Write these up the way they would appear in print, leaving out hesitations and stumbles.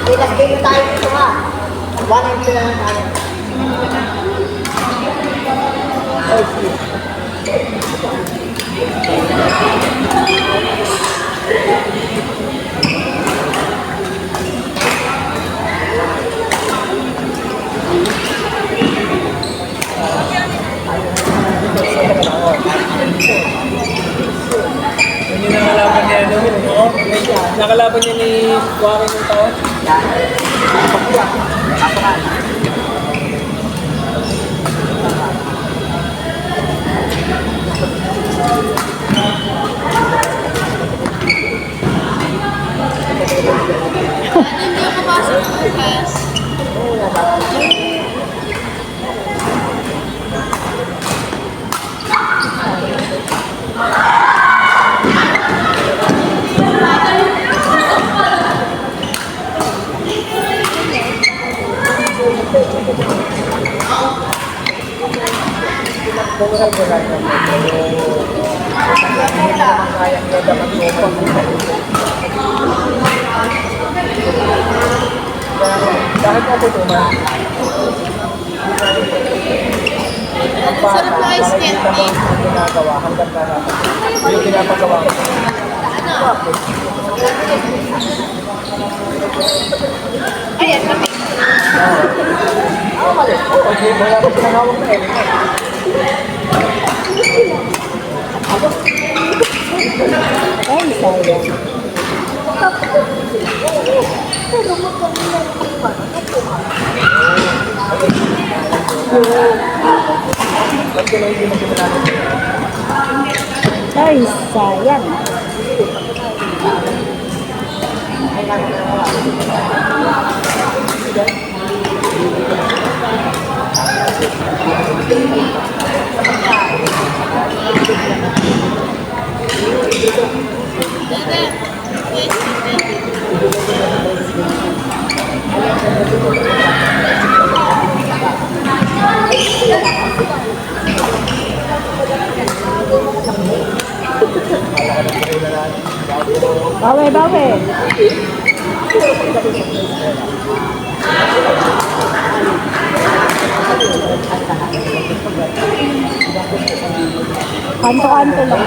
Ilas-game tayo dito ha. 1 lang tayo. Yun yung nakalaban niya, no? Nakalaban niya ni Warren ng taon? Hindi ako pasok bukas. Dahil po po tuman. Sarap na ice cream. Ang ginagawa hanggang na yung pinapagawa ko. Ayan, kami. Mali. Okay, wala ko pinangawag na eh. Ay, sayang. Ay, sayang. Bawi, bawi. Kanto-kanto lang.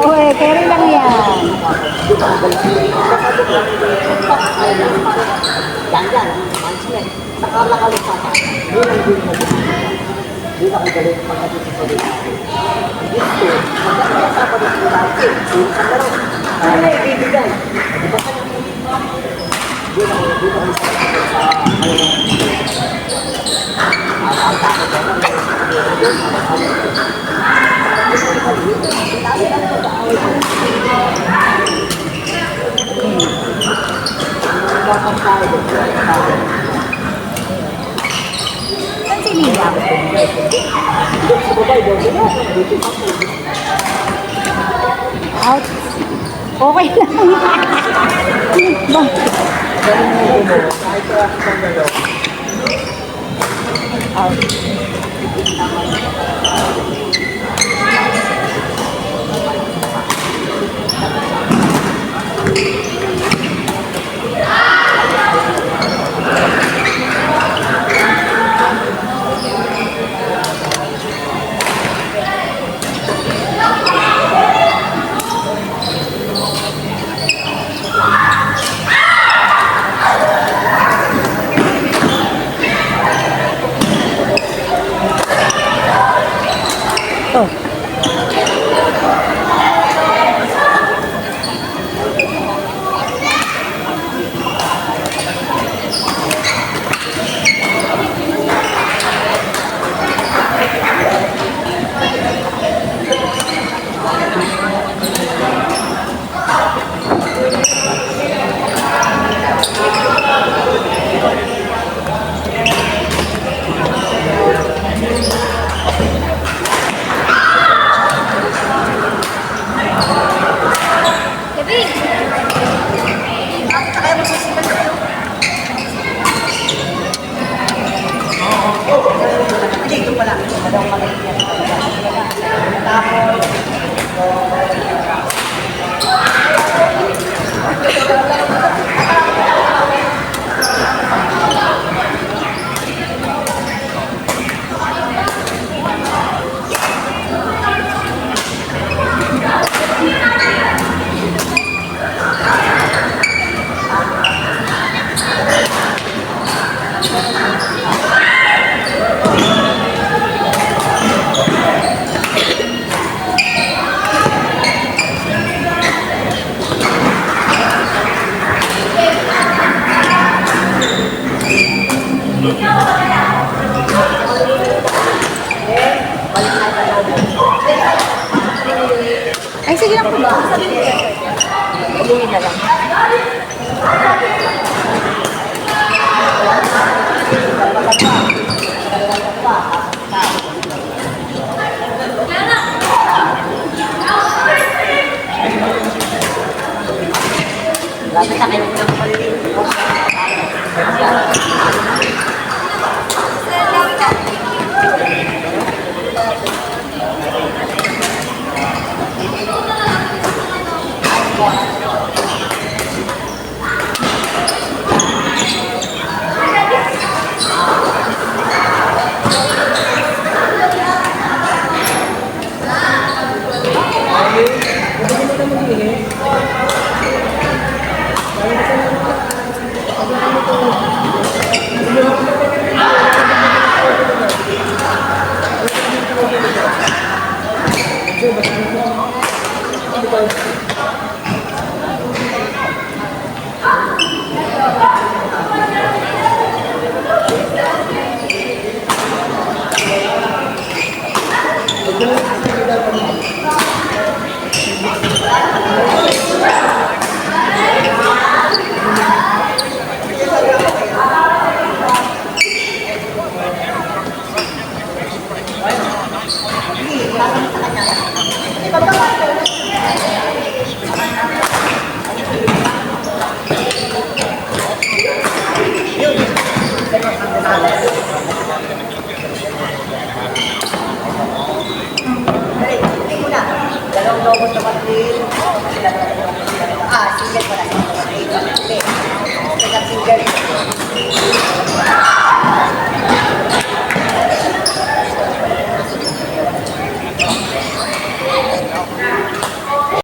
Owe, carry lang yan. Yan. Nakalakalupa. Hindi na kong galing pagdating sa salit. Gusto, magkakasapa rin sila natin. Sa laro. Ano yung bibigay? Di ba ka naman? Hindi na kong sa ang takot na Saan si Lila? Out. Okay lang. Out. Dito pala. Dalawang maliit. Tapos, Ay, sige na po ba? umuwi na lang. Lapit na kayo ng maliliit. Dalawang lobo sa kapatid. Single pala. Single.